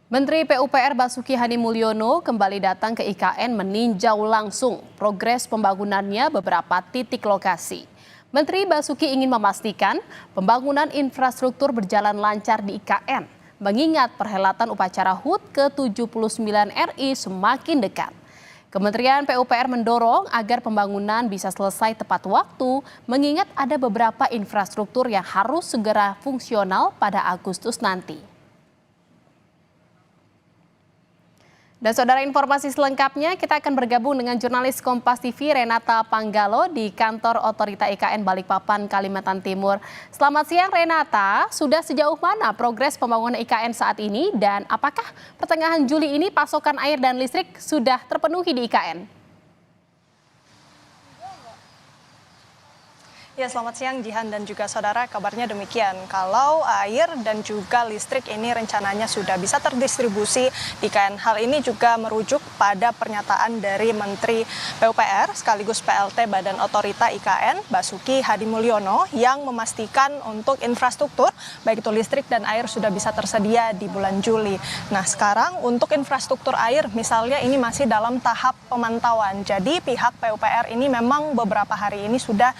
Menteri PUPR Basuki Hadimulyono kembali datang ke IKN meninjau langsung progres pembangunannya beberapa titik lokasi. Menteri Basuki ingin memastikan pembangunan infrastruktur berjalan lancar di IKN, mengingat perhelatan upacara HUT ke-79 RI semakin dekat. Kementerian PUPR mendorong agar pembangunan bisa selesai tepat waktu, mengingat ada beberapa infrastruktur yang harus segera fungsional pada Agustus nanti. Dan saudara, informasi selengkapnya kita akan bergabung dengan jurnalis Kompas TV Renata Panggalo di kantor Otorita IKN Balikpapan, Kalimantan Timur. Selamat siang Renata, sudah sejauh mana progres pembangunan IKN saat ini dan apakah pertengahan Juli ini pasokan air dan listrik sudah terpenuhi di IKN? Ya, selamat siang Jihan dan juga saudara, kabarnya demikian. Kalau air dan juga listrik ini rencananya sudah bisa terdistribusi di IKN. Hal ini juga merujuk pada pernyataan dari Menteri PUPR sekaligus PLT Badan Otorita IKN Basuki Hadimulyono yang memastikan untuk infrastruktur baik itu listrik dan air sudah bisa tersedia di bulan Juli. Nah, sekarang untuk infrastruktur air misalnya ini masih dalam tahap pemantauan. Jadi pihak PUPR ini memang beberapa hari ini sudah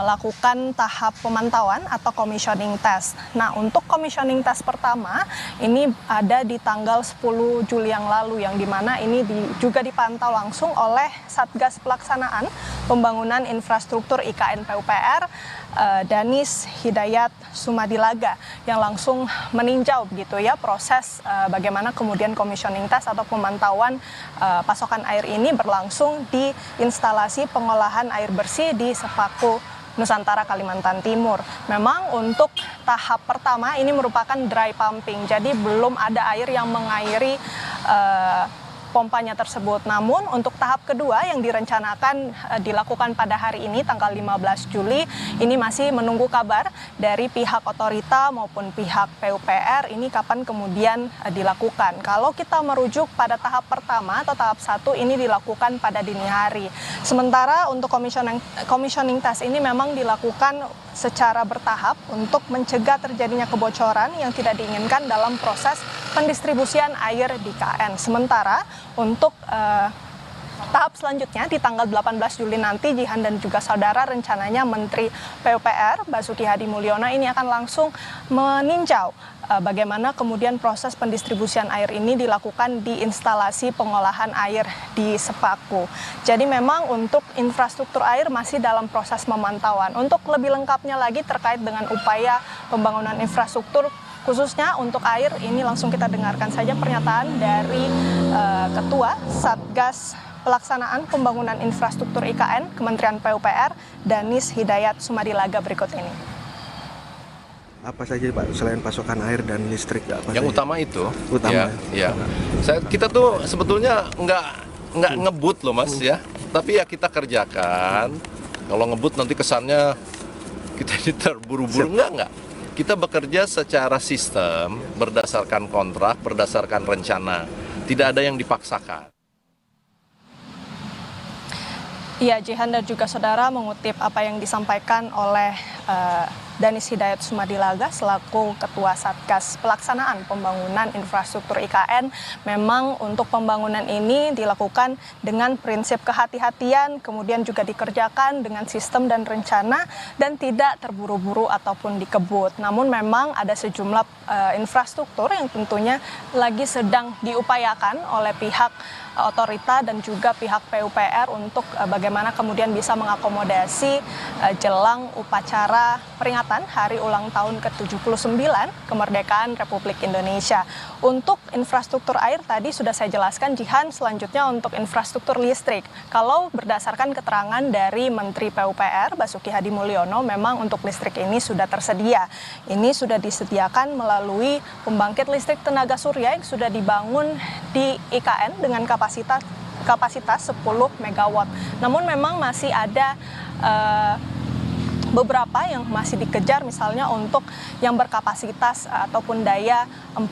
melakukan tahap pemantauan atau commissioning test. Nah, untuk commissioning test pertama ini ada di tanggal 10 Juli yang lalu, yang dimana ini juga dipantau langsung oleh Satgas Pelaksanaan Pembangunan Infrastruktur IKN PUPR, Danis Hidayat Sumadilaga, yang langsung meninjau begitu ya proses bagaimana kemudian commissioning test atau pemantauan pasokan air ini berlangsung di instalasi pengolahan air bersih di Sepaku Nusantara, Kalimantan Timur. Memang untuk tahap pertama ini merupakan dry pumping, jadi belum ada air yang mengairi pompanya tersebut. Namun untuk tahap kedua yang direncanakan dilakukan pada hari ini tanggal 15 Juli ini masih menunggu kabar dari pihak otorita maupun pihak PUPR ini kapan kemudian dilakukan. Kalau kita merujuk pada tahap pertama atau tahap 1 ini dilakukan pada dini hari. Sementara untuk commissioning test ini memang dilakukan secara bertahap untuk mencegah terjadinya kebocoran yang tidak diinginkan dalam proses pendistribusian air di IKN. Sementara untuk tahap selanjutnya di tanggal 18 Juli nanti, Jihan dan juga saudara, rencananya Menteri PUPR Basuki Hadimulyono ini akan langsung meninjau bagaimana kemudian proses pendistribusian air ini dilakukan di instalasi pengolahan air di Sepaku. Jadi memang untuk infrastruktur air masih dalam proses pemantauan. Untuk lebih lengkapnya lagi terkait dengan upaya pembangunan infrastruktur khususnya untuk air ini, langsung kita dengarkan saja pernyataan dari Ketua Satgas Pelaksanaan Pembangunan Infrastruktur IKN Kementerian PUPR, Danis Hidayat Sumadilaga berikut ini. Apa saja Pak selain pasokan air dan listrik? Yang utama itu, utama. Ya. Kita tuh sebetulnya nggak ngebut loh Mas ya, tapi ya kita kerjakan. Kalau ngebut nanti kesannya kita ini terburu-buru, enggak. Kita bekerja secara sistem, berdasarkan kontrak, berdasarkan rencana, tidak ada yang dipaksakan. Iya, Jihan dan juga saudara, mengutip apa yang disampaikan oleh Danis Hidayat Sumadilaga selaku Ketua Satgas Pelaksanaan Pembangunan Infrastruktur IKN, memang untuk pembangunan ini dilakukan dengan prinsip kehati-hatian, kemudian juga dikerjakan dengan sistem dan rencana dan tidak terburu-buru ataupun dikebut. Namun memang ada sejumlah infrastruktur yang tentunya lagi sedang diupayakan oleh pihak otorita dan juga pihak PUPR untuk bagaimana kemudian bisa mengakomodasi jelang upacara peringatan Hari Ulang Tahun ke-79 Kemerdekaan Republik Indonesia. Untuk infrastruktur air tadi sudah saya jelaskan, Jihan. Selanjutnya untuk infrastruktur listrik. Kalau berdasarkan keterangan dari Menteri PUPR Basuki Hadimulyono, memang untuk listrik ini sudah tersedia. Ini sudah disediakan melalui pembangkit listrik tenaga surya yang sudah dibangun di IKN dengan kapasitas 10 MW. Namun memang masih ada beberapa yang masih dikejar, misalnya untuk yang berkapasitas ataupun daya 40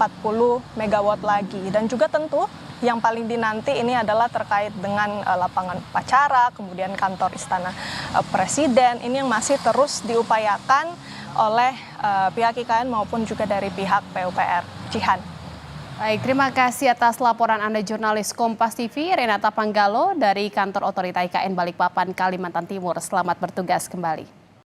MW lagi. Dan juga tentu yang paling dinanti ini adalah terkait dengan lapangan upacara, kemudian kantor Istana Presiden. Ini yang masih terus diupayakan oleh pihak IKN maupun juga dari pihak PUPR. Jihan. Baik, terima kasih atas laporan Anda jurnalis Kompas TV, Renata Panggalo dari Kantor Otorita IKN Balikpapan, Kalimantan Timur. Selamat bertugas kembali.